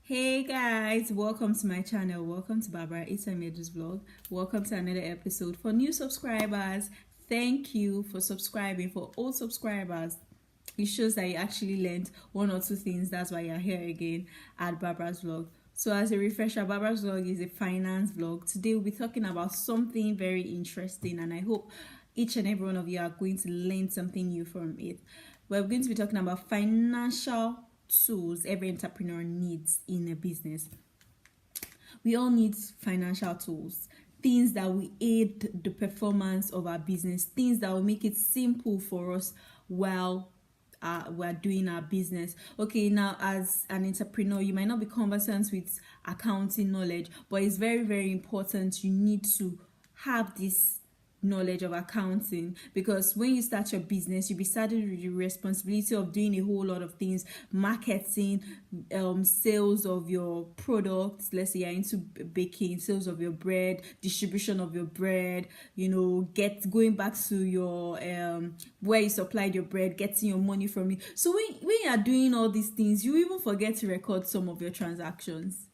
Hey guys, welcome to my channel. Welcome to Barbara Itamedu's vlog. Welcome to another episode. For new subscribers, thank you for subscribing. For old subscribers, it shows that you actually learned one or two things. That's why you're here again at Barbara's vlog. So as a refresher, Barbara's vlog is a finance vlog. Today we'll be talking about something very interesting, and I hope each and every one of you are going to learn something new from it. We're going to be talking about financial tools every entrepreneur needs in a business. We all need financial tools, things that will aid the performance of our business, things that will make it simple for us while we're doing our business. Okay, now as an entrepreneur, you might not be conversant with accounting knowledge, but it's very, very important. You need to have this knowledge of accounting, because when you start your business, you'll be starting with the responsibility of doing a whole lot of things: marketing, sales of your products. Let's say you're into baking, sales of your bread, distribution of your bread, going back to your where you supplied your bread, getting your money from it. So when you are doing all these things, you even forget to record some of your transactions.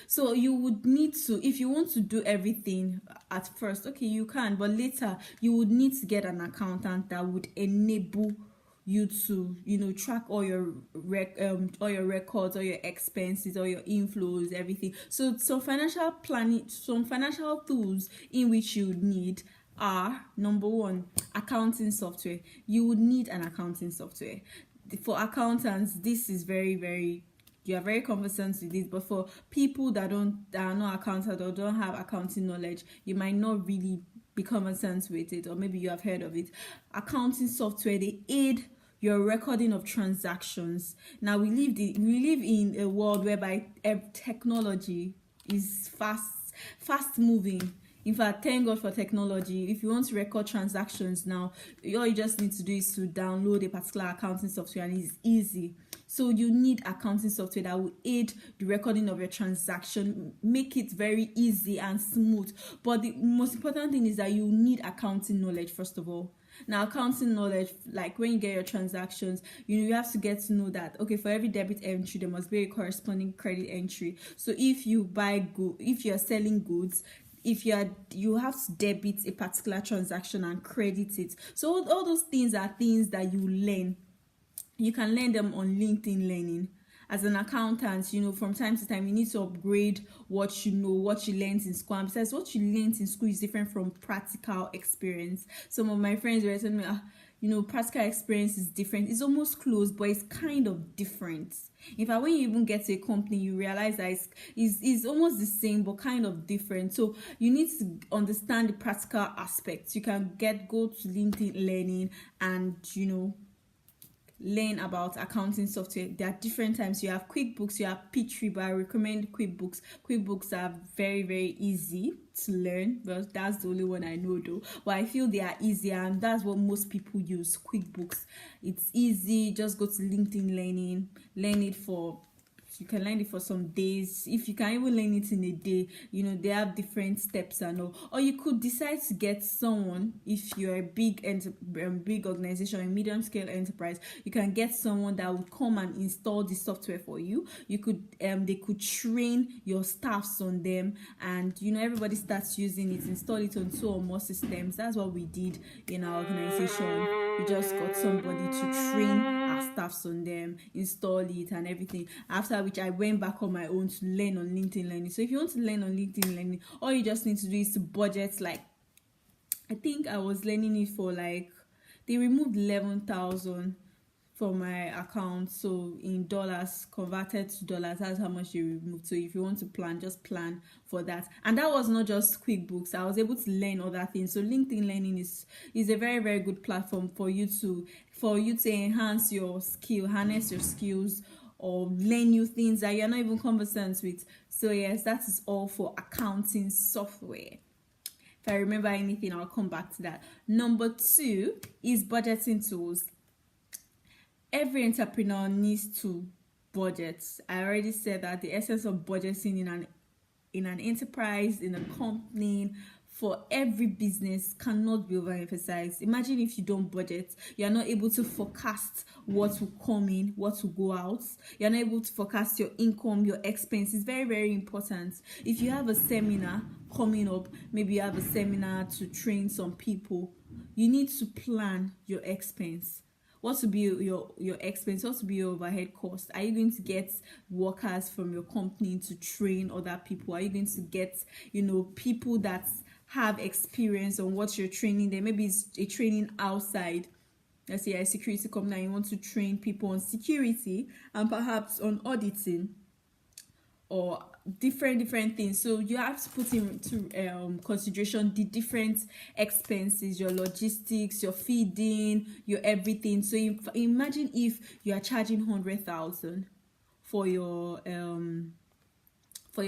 So you would need to, if you want to do everything at first, okay, you can, but later you would need to get an accountant that would enable you to, track all your records, all your expenses, all your inflows, everything. So some financial planning, some financial tools in which you would need are: number one, accounting software. You would need an accounting software. For accountants, this is very, very, you are very conversant with this, but for people that are not accountants or don't have accounting knowledge, you might not really be conversant with it, or maybe you have heard of it. Accounting software, they aid your recording of transactions. Now we live in a world whereby technology is fast moving. In fact, thank God for technology. If you want to record transactions now, all you just need to do is to download a particular accounting software, and it's easy. So you need accounting software that will aid the recording of your transaction, make it very easy and smooth. But the most important thing is that you need accounting knowledge first of all. Now, accounting knowledge, like when you get your transactions, you have to get to know that, okay, for every debit entry there must be a corresponding credit entry. So if you're selling goods, you have to debit a particular transaction and credit it. So all those things are things that you learn. You can learn them on LinkedIn Learning. As an accountant, from time to time you need to upgrade what you know, what you learned in school. And besides, what you learned in school is different from practical experience. Some of my friends were telling me, practical experience is different. It's almost close, but it's kind of different. In fact, when you even get to a company, you realize that it's almost the same but kind of different. So you need to understand the practical aspects. You can go to LinkedIn Learning and learn about accounting software. There are different types. You have QuickBooks, you have Pitchriba. I recommend QuickBooks. QuickBooks are very, very easy to learn. Well, that's the only one I know though, but I feel they are easier, and that's what most people use. QuickBooks, it's easy. Just go to LinkedIn Learning, learn it for, you can learn it for some days. If you can even learn it in a day, they have different steps and all. Or you could decide to get someone. If you're a big organization, a medium scale enterprise, you can get someone that would come and install the software for you. You could they could train your staffs on them, and everybody starts using it, install it on 2 or more systems. That's what we did in our organization. We just got somebody to train our staffs on them, install it and everything. After which I went back on my own to learn on LinkedIn Learning. So if you want to learn on LinkedIn Learning, all you just need to do is to budget. Like, I think I was learning it for they removed 11,000 from my account. So in dollars, converted to dollars, that's how much you removed. So if you want to plan, just plan for that. And that was not just QuickBooks. I was able to learn other things. So LinkedIn Learning is a very, very good platform for you to enhance your skill, harness your skills, or learn new things that you're not even conversant with. So yes, that is all for accounting software. If I remember anything, I'll come back to that. Number 2 is budgeting tools. Every entrepreneur needs to budget. I already said that the essence of budgeting in an enterprise, in a company, for every business cannot be overemphasized. Imagine if you don't budget, you're not able to forecast what will come in, what will go out. You're not able to forecast your income, your expenses. Very, very important. If you have a seminar coming up, maybe you have a seminar to train some people, you need to plan your expense. What to be your expense? What to be your overhead cost? Are you going to get workers from your company to train other people? Are you going to get, people that have experience on what you're training them? Maybe it's a training outside. Let's say a security company, you want to train people on security and perhaps on auditing or different things. So you have to put into consideration the different expenses, your logistics, your feeding, your everything. So imagine if you are charging 100,000 for your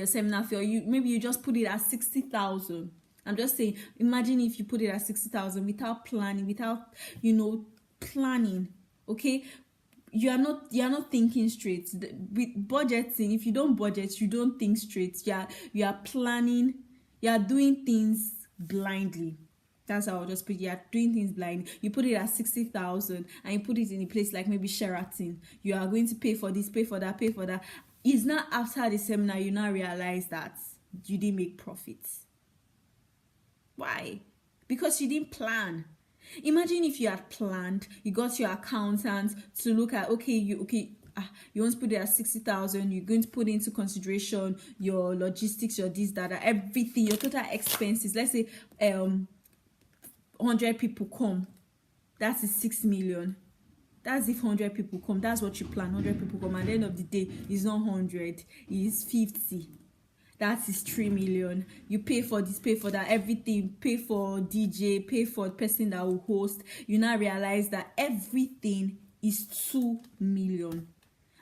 seminar fee, maybe you just put it at 60,000. I'm just saying, imagine if you put it at 60,000 without planning, planning. Okay, you are not thinking straight. With budgeting, if you don't budget, you don't think straight. You are planning, you are doing things blindly. That's how I'll just put it. You are doing things blind. You put it at 60,000 and you put it in a place like maybe Sheraton. You are going to pay for this, pay for that, pay for that. It's not after the seminar you now realize that you didn't make profits. Why? Because you didn't plan. Imagine if you had planned, you got your accountant to look at, you want to put it at 60,000, you're going to put into consideration your logistics, your this, that, everything, your total expenses. Let's say 100 people come, that is 6 million. That's if 100 people come. That's what you plan. 100 people come, and at the end of the day, it's not 100, it's 50. That is 3 million. You pay for this, pay for that, everything. Pay for DJ, pay for the person that will host. You now realize that everything is 2 million.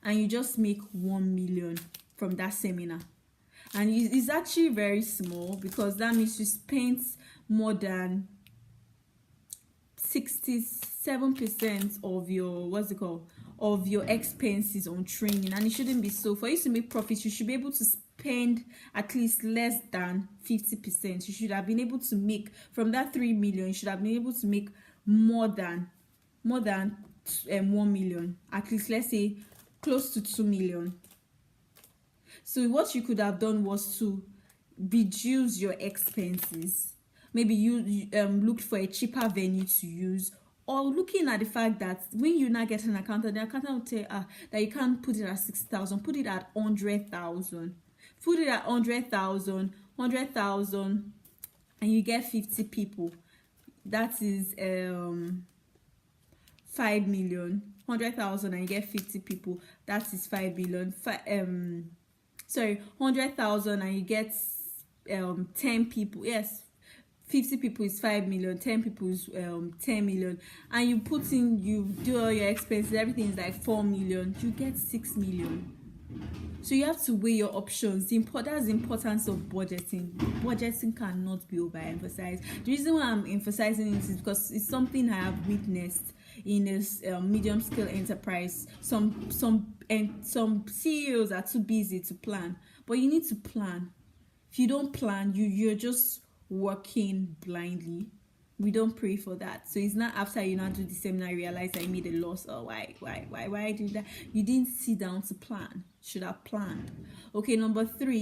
And you just make 1 million from that seminar. And it's actually very small, because that means you spent more than 67% of your, of your expenses on training. And it shouldn't be so. For you to make profits, you should be able to spend at least less than 50%. You should have been able to make from that 3 million. You should have been able to make more than 1 million. At least, let's say close to 2 million. So what you could have done was to reduce your expenses. Maybe you looked for a cheaper venue to use, or looking at the fact that when you now get an accountant, the accountant will tell you that you can't put it at 6,000, put it at 100,000. Put it at 100,000, and you get 50 people. That is 5 million. 100,000 and you get 50 people. That is 5 million. 100,000 and you get 10 people. Yes, 50 people is 5 million, 10 people is 10 million, and you do all your expenses, everything is like 4 million, you get 6 million. So you have to weigh your options. That's the importance of budgeting. Budgeting cannot be overemphasized. The reason why I'm emphasizing it is because it's something I have witnessed in this medium scale enterprise. Some CEOs are too busy to plan, but you need to plan. If you don't plan, you're just working blindly. We don't pray for that. So it's not after you now do the seminar realize I made a loss, or why I did that. You didn't sit down to plan. Should have planned. Okay, number 3.